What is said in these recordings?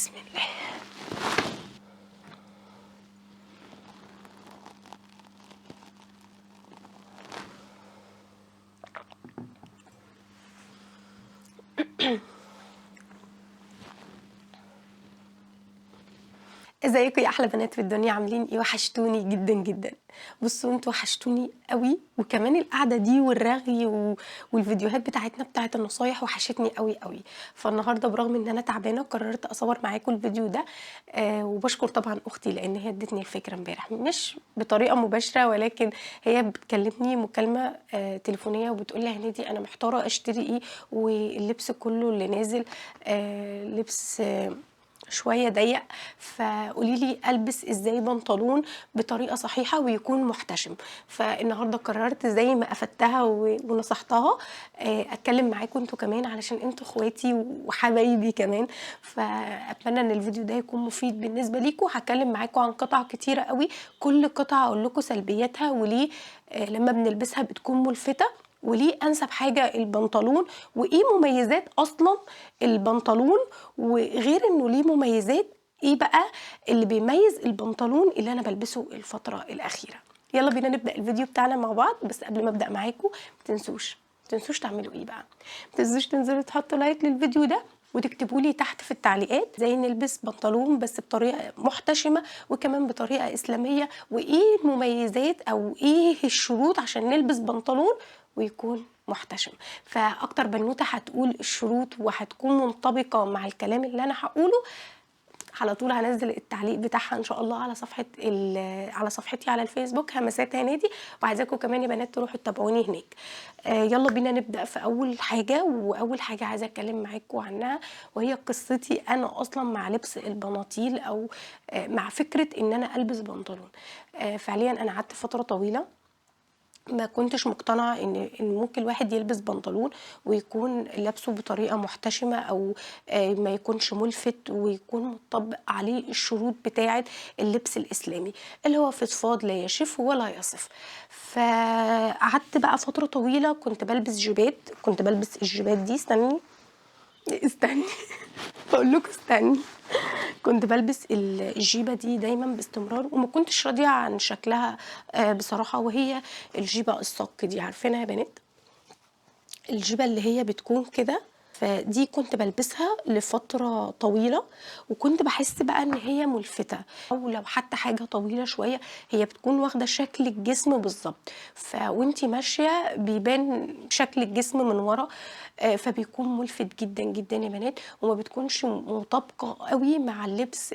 بسم الله. ازيكم يا احلى بنات في الدنيا؟ عاملين ايه؟ وحشتوني جدا جدا. بصوا انتوا وحشتوني قوي، وكمان القعده دي والرغي والفيديوهات بتاعتنا بتاعت النصايح وحشتني قوي قوي. فالنهارده برغم ان انا تعبانه قررت اصور معاكم الفيديو ده. وبشكر طبعا اختي لان هي ادتني الفكره امبارح، مش بطريقه مباشره ولكن هي بتكلمني مكالمه تليفونيه وبتقول لي هنيدي انا محتاره اشتري ايه، واللبس كله اللي نازل لبس شويه ضيق، فقولي لي البس ازاي بنطلون بطريقه صحيحه ويكون محتشم. فالنهارده قررت زي ما افدتها ونصحتها اتكلم معاكم انتوا كمان علشان انتوا اخواتي وحبايبي كمان. فاتمنى ان الفيديو ده يكون مفيد بالنسبه ليكم. هتكلم معاكم عن قطع كتيره قوي، كل قطعه اقول لكم سلبياتها وليه لما بنلبسها بتكون ملفته، وليه انسب حاجه البنطلون، وايه مميزات اصلا البنطلون، وغير انه ليه مميزات ايه بقى اللي بيميز البنطلون اللي انا بلبسه الفتره الاخيره. يلا بينا نبدا الفيديو بتاعنا مع بعض. بس قبل ما ابدا معاكم متنسوش تعملوا ايه بقى؟ متنسوش تنزلوا تحطوا لايك للفيديو ده وتكتبوا لي تحت في التعليقات ازاي نلبس بنطلون بس بطريقه محتشمه وكمان بطريقه اسلاميه، وايه المميزات او ايه الشروط عشان نلبس بنطلون ويكون محتشم. فاكتر بنوته هتقول الشروط وهتكون منطبقه مع الكلام اللي انا هقوله على طول هنزل التعليق بتاعها ان شاء الله على صفحتي على الفيسبوك همسات هنادي، وعايزاكم كمان يا بنات تروحوا تتابعوني هناك. يلا بينا نبدا في اول حاجه، واول حاجه عايزه اتكلم معاكم عنها وهي قصتي انا اصلا مع لبس البناطيل او مع فكره ان انا البس بنطلون. فعليا انا قعدت فتره طويله ما كنتش مقتنعة إن ممكن الواحد يلبس بنطلون ويكون لابسه بطريقة محتشمة أو ما يكونش ملفت ويكون مطبق عليه الشروط بتاعة اللبس الإسلامي اللي هو فضفاض لا يشف ولا يصف. فقعدت بقى فترة طويلة كنت بلبس جيبات، كنت بلبس الجيبات دي. استني بقول لكم استني. كنت بلبس الجيبه دي دايما باستمرار وما كنتش راضيه عن شكلها بصراحه، وهي الجيبه الصك دي، عارفينها يا بنات؟ الجيبه اللي هي بتكون كده. فدي كنت بلبسها لفترة طويلة وكنت بحس بقى ان هي ملفتة، او لو حتى حاجة طويلة شوية هي بتكون واخدة شكل الجسم بالظبط، فوانتي ماشية بيبان شكل الجسم من ورا. فبيكون ملفت جدا جدا يا بنات، وما بتكونش مطابقة قوي مع اللبس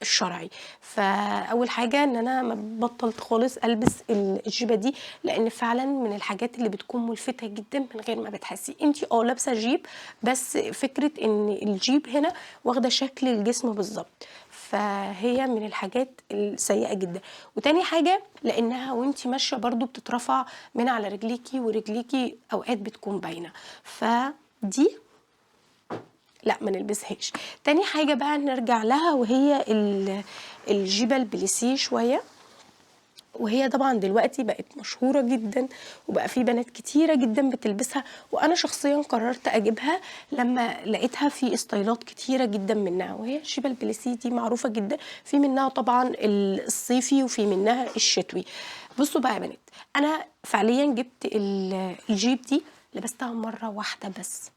الشرعي. فاول حاجه ان انا ما بطلت خالص البس الجيبه دي، لان فعلا من الحاجات اللي بتكون ملفته جدا من غير ما بتحسي انتي لابسه جيب، بس فكره ان الجيب هنا واخده شكل الجسم بالظبط، فهي من الحاجات السيئه جدا. وتاني حاجه لانها وانتي ماشيه برضو بتترفع من على رجليكي، ورجليكي اوقات بتكون باينه، فدي لا ما نلبسهاش. تاني حاجة بقى نرجع لها وهي الجيبة البليسيه شوية، وهي طبعا دلوقتي بقت مشهورة جدا وبقى في بنات كتيرة جدا بتلبسها، وانا شخصيا قررت اجيبها لما لقيتها في استايلات كتيرة جدا منها. وهي الجيبة البليسيه دي معروفة جدا، في منها طبعا الصيفي وفي منها الشتوي. بصوا بقى يا بنات، انا فعليا جبت الجيب دي لبستها مرة واحدة بس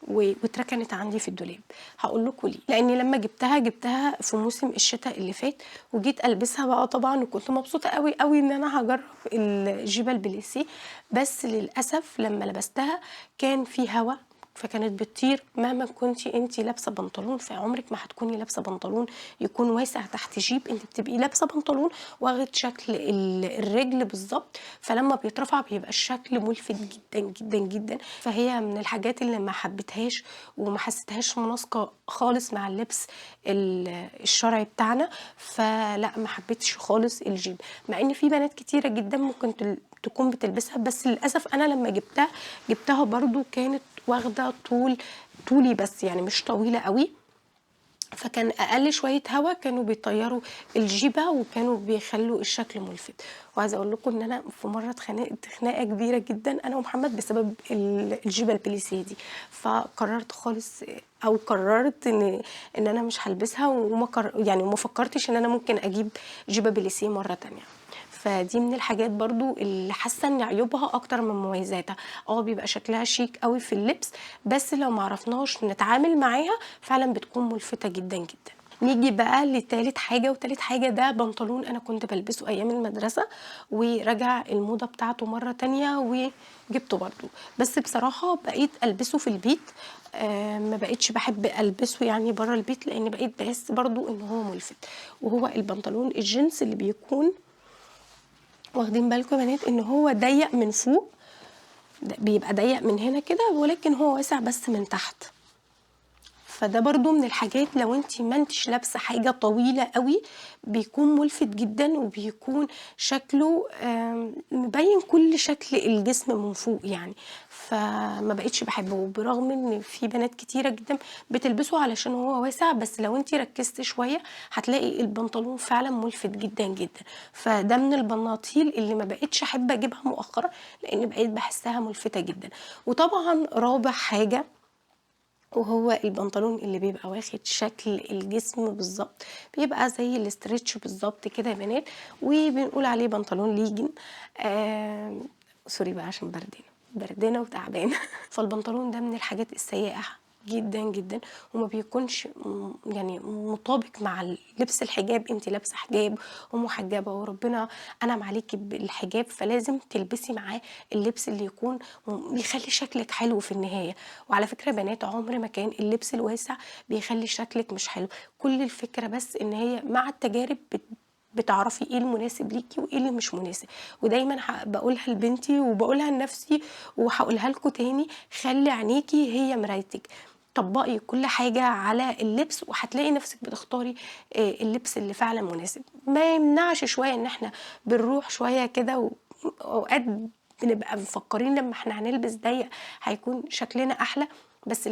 واتركنت عندي في الدولاب. هقول لكم ليه. لاني لما جبتها في موسم الشتاء اللي فات وجيت البسها بقى طبعا، وكنت مبسوطه قوي قوي ان انا هجرب الجيبه البليسيه، بس للاسف لما لبستها كان في هوا فكانت بتطير. مهما كنتي انتي لابسه بنطلون فعمرك ما هتكوني لابسه بنطلون يكون واسع تحت جيب، انت بتبقي لابسه بنطلون واخد شكل الرجل بالظبط، فلما بيترفع بيبقى الشكل ملفت جدا جدا جدا. فهي من الحاجات اللي ما حبيتهاش وما حسيتهاش مناسقه خالص مع اللبس الشرعي بتاعنا، فلا ما حبيتش خالص الجيب، مع ان في بنات كتيره جدا ممكن تكون بتلبسها، بس للاسف انا لما جبتها برضو كانت واخده طولي بس، يعني مش طويله قوي، فكان أقل شوية هوا كانوا بيطيّروا الجيبة وكانوا بيخلّوا الشكل مُلفت. وعايزة أقول لكم إن أنا في مرّة اتخانقت خناقة كبيرة جدًا أنا ومحمد بسبب الجيبة البليسيه دي، فقررت خالص أو قررت إن أنا مش هالبسها يعني وما فكّرتش إن أنا ممكن أجيب جيبة بليسيه مرّة تانية. فدي من الحاجات برضه اللي حاسة إن عيوبها أكتر من مميزاتها. بيبقى شكلها شيك أوي في اللبس، بس لو ما عرفناش نتعامل معاها فعلًا بتكون ملفتة جدًا، جدًا. نيجي بقى لتالت حاجة، وتالت حاجة ده بنطلون أنا كنت بالبسه أيام المدرسة، ورجع الموضة بتاعته مرة تانية وجبته برضه، بس بصراحة بقيت ألبسه في البيت. ما بقيتش باحب ألبسه يعني برّه البيت، لإن بقيت باحس برضه إن هو ملفت، وهو البنطلون الجينز اللي بيكون واخدين بالكم يا بنات إن هو ضيّق من فوق، بيبقى ضيّق من هنا كده ولكن هو واسع بس من تحت. فده برضه من الحاجات لو أنتِ ما أنتيش لابسة حاجة طويلة أوي، بيكون مُلفت جدًا وبيكون شكله مبيّن كل شكل الجسم من فوق يعني، فما بقيتش باحبه، وبرغم إن في بنات كتيرة جدًا بتلبسه علشان هو واسع، بس لو أنتِ ركزتِ شوية هتلاقي البنطلون فعلًا مُلفت جدًا، جدًا. فده من البناطيل اللي ما بقيتش أحب أجيبها مؤخرًا، لإن بقيت باحسها مُلفتة جدًا. وطبعًا رابع حاجة وهو البنطلون اللي بيبقى واخد شكل الجسم بالضبط، بيبقى زي الstretch بالضبط كده يا بنات، وبنقول عليه بنطلون ليجن. آمم سوري بقى عشان بردانة وتعبانة. فالبنطلون ده من الحاجات السيئة جدًا، جدًا، وما بيكونش يعني مطابق مع لبس الحجاب. أنتِ لابسة حجاب ومحجبة وربنا أنعم عليكِ بالحجاب، فلازم تلبسي معاه اللبس اللي يكون بيخلّي شكلِك حلو في النهاية. وعلى فكرة يا بنات عمر ما كان اللبس الواسع بيخلّي شكلِك مش حلو، كل الفكرة بس إن هي مع التجارب بتعرفي إيه المناسب ليكِ وإيه اللي مش مناسب. ودايمًا باقولها لبنتي وباقولها لنفسي وهاقولها لكم تاني، خلّي عينيكِ هي مرايتِك، طبّقي كل حاجة على اللبس وهتلاقي نفسِك بتختاري اللبس اللي فعلًا مناسب. ما يمنعش شوية إن إحنا بنروح شوية كده وأوقات بنبقى مفكّرين لمّا إحنا هنلبس ضيّق هيكون شكلنا أحلى، بس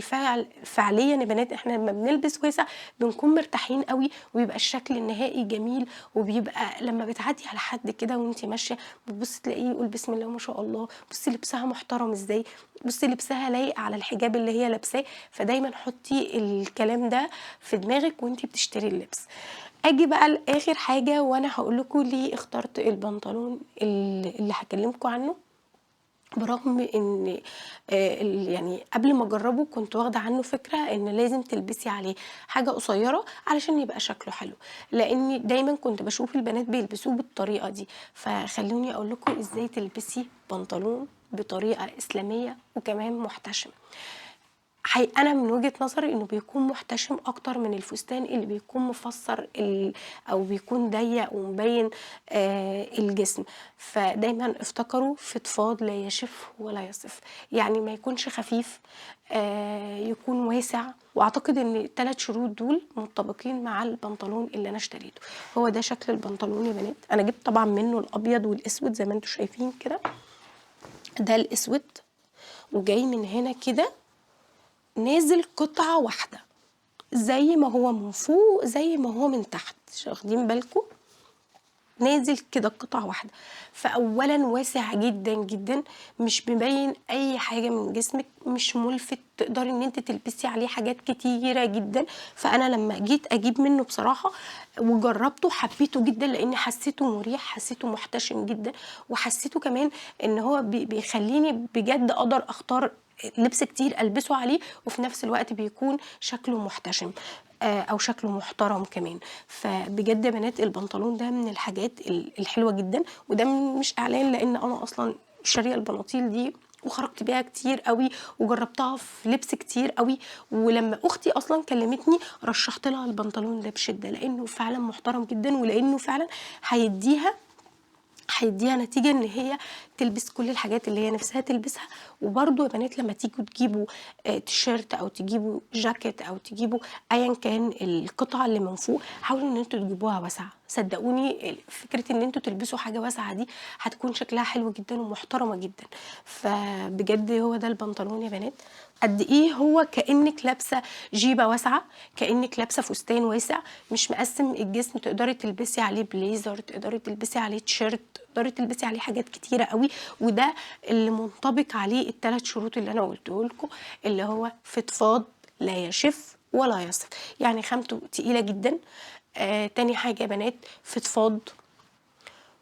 فعليًا يا بنات إحنا لمّا بنلبس واسع بنكون مرتاحين أوي وبيبقى الشكل النهائي جميل، وبيبقى لمّا بتعدّي على حد كده وأنتِ ماشية بتبُصّي تلاقيه يقول بسم الله ما شاء الله، بُصّي لبسها محترم إزاي، بُصّي لبسها لايق على الحجاب اللي هي لابساه. فدايمًا حُطّي الكلام ده في دماغِك وأنتِ بتشتري اللبس. آجي بقى لآخر حاجة وأنا هاقول لكم ليه اخترت البنطلون اللي هاكلمكم عنه، برغم إن يعني قبل ما أجرّبه كنت واخدة عنه فكرة إن لازم تلبسي عليه حاجة قصيّرة علشان يبقى شكله حلو، لإني دايمًا كنت باشوف البنات بيلبسوه بالطريقة دي. فخلّوني أقول لكم إزاي تلبسي بنطلون بطريقة إسلامية وكمان محتشم. أنا من وجهة نظري إنه بيكون محتشم أكتر من الفستان اللي بيكون مفصّل أو بيكون ضيّق ومبيّن الجسم. فدايمًا افتكروا فضفاض لا يشف ولا يصف، يعني ما يكونش خفيف، يكون واسع. وأعتقد إن ال3 شروط دول منطبقين مع البنطلون اللي أنا اشتريته. هو ده شكل البنطلون يا بنات، أنا جِبت طبعًا منه الأبيض والأسود زي ما أنتم شايفين كده، ده الأسود وجاي من هنا كده نازل قطعة واحدة، زي ما هو من فوق زي ما هو من تحت، واخدين بالكم؟ نازل كده قطعة واحدة. فأولًا واسع جدًا، جدًا، مش مبيّن أي حاجة من جسمِك، مش مُلفت، تقدري إن أنتِ تلبسي عليه حاجات كتيرة جدًا. فأنا لمّا جيت أجيب منه بصراحة وجرّبته حبيته جدًا، لإني حسيته مريح، حسيته محتشم جدًا، وحسيته كمان إن هو بيخلّيني بجد أقدر أختار لبس كتير ألبسه عليه، وفي نفس الوقت بيكون شكله محتشم أو شكله محترم كمان. فبجد يا بنات البنطلون ده من الحاجات الحلوة جدًا، وده مش إعلان لإن أنا أصلًا شارية البناطيل دي وخرجت بيها كتير أوي، وجرّبتها في لبس كتير أوي. ولمّا أختي أصلًا كلمتني رشّحت لها البنطلون ده بشدة، لإنه فعلًا محترم جدًا، ولإنه فعلًا هيدّيها نتيجة إن هي تلبس كل الحاجات اللي هي نِفْسها تلبسها. وبرضه يا بنات لمّا تيجوا تجيبوا تيشيرت أو تجيبوا جاكيت أو تجيبوا أيًا كان القطعة اللي من فوق، حاولوا إن أنتم تجيبوها واسعة، صدقوني فكرة ان انتوا تلبسوا حاجة واسعة دي هتكون شكلها حلو جدا ومحترمة جدا. فبجد هو ده البنطلون يا بنات، قد ايه هو كأنك لابسة جيبة واسعة، كأنك لابسة فستان واسع مش مقسم الجسم، تقدري تلبسي عليه بليزر، تقدري تلبسي عليه تيشيرت، تقدري تلبسي عليه حاجات كتيرة قوي. وده اللي منطبق عليه الثلاث شروط اللي انا قلته لكم، اللي هو فضفاض لا يشف ولا يصف، يعني خامته تقيلة جدا. تاني حاجة يا بنات فضفاض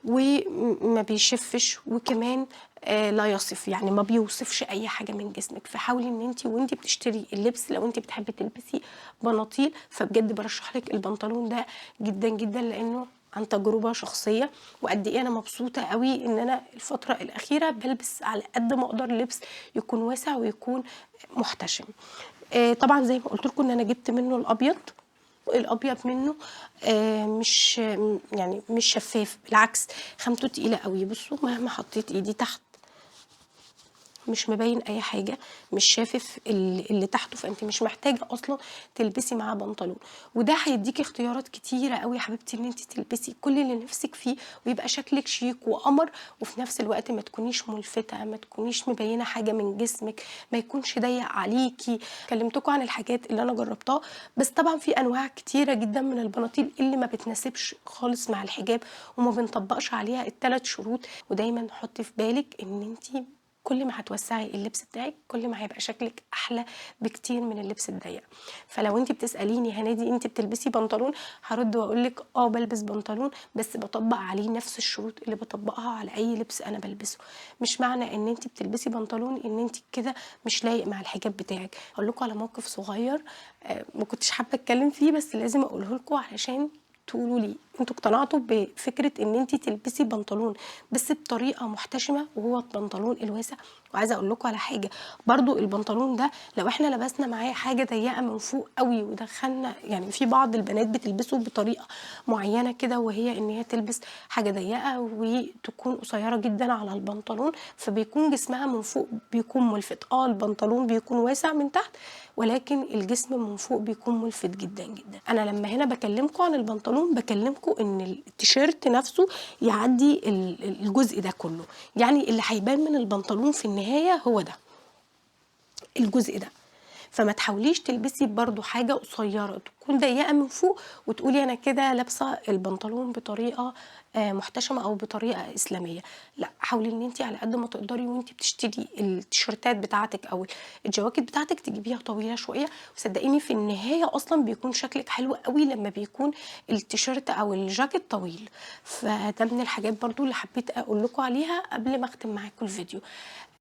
وما بيشفش، وكمان لا يصف، يعني ما بيوصفش اي حاجه من جسمك. فحاولي ان انت وانت بتشتري اللبس، لو انت بتحبي تلبسي بناطيل، فبجد برشح لك البنطلون ده جدا جدا، لانه عن تجربه شخصيه. وقد ايه انا مبسوطه قوي ان انا الفتره الاخيره بلبس على قد ما اقدر لبس يكون واسع ويكون محتشم. طبعا زي ما قلت لكم ان انا جبت منه الابيض. الابيض منه مش يعني مش شفاف، بالعكس خامته تقيله قوي. بصوا مهما حطيت ايدي تحت مش مبين اي حاجه، مش شافف اللي تحته، فانت مش محتاجه اصلا تلبسي معاه بنطلون. وده هيديكي اختيارات كتيره قوي يا حبيبتي ان انت تلبسي كل اللي نفسك فيه، ويبقى شكلك شيك وقمر، وفي نفس الوقت ما تكونيش ملفته، ما تكونيش مبينه حاجه من جسمك، ما يكونش ضيق عليكي. كلمتكم عن الحاجات اللي انا جربتها، بس طبعا في انواع كتيره جدا من البناطيل اللي ما بتناسبش خالص مع الحجاب وما بنطبقش عليها الثلاث شروط. ودايما حطي في بالك ان انت كل ما هتوسعي اللبس بتاعك كل ما هيبقى شكلك احلى بكتير من اللبس الضيق. فلو انت بتساليني هنادي انت بتلبسي بنطلون، هرد واقول لك بلبس بنطلون، بس بطبق عليه نفس الشروط اللي بطبقها على اي لبس انا بلبسه. مش معنى ان انت بتلبسي بنطلون ان انت كده مش لايق مع الحجاب بتاعك. اقول لكم على موقف صغير ما كنتش حابه اتكلم فيه، بس لازم اقوله لكم علشان تقولوا لي انتوا اقتنعتوا بفكره ان انت تلبسي بنطلون بس بطريقه محتشمه وهو البنطلون الواسع. وعايزه اقول لكم على حاجه برضو، البنطلون ده لو احنا لبسنا معاه حاجه ضيقه من فوق قوي ودخلنا، يعني في بعض البنات بتلبسه بطريقه معينه كده، وهي ان هي تلبس حاجه ضيقه وتكون قصيره جدا على البنطلون، فبيكون جسمها من فوق بيكون ملفت. البنطلون بيكون واسع من تحت ولكن الجسم من فوق بيكون ملفت جدا جدا. انا لما هنا بكلمكم عن البنطلون بكلمكم ان التيشيرت نفسه يعدي الجزء ده كله، يعني اللي هيبان من البنطلون في النهايه هو ده الجزء ده. فما تحاوليش تلبسي برضو حاجه قصيره تكون ضيقه من فوق وتقولي انا كده لابسه البنطلون بطريقه محتشمه او بطريقه اسلاميه. لا، حاولي ان انت على قد ما تقدري وانت بتشتري التيشيرتات بتاعتك او الجواكت بتاعتك تجيبيها طويله شويه. وصدقيني في النهايه اصلا بيكون شكلك حلو قوي لما بيكون التيشيرت او الجاكيت طويل. فده من الحاجات برضو اللي حبيت اقول لكم عليها قبل ما اختم معاكم الفيديو.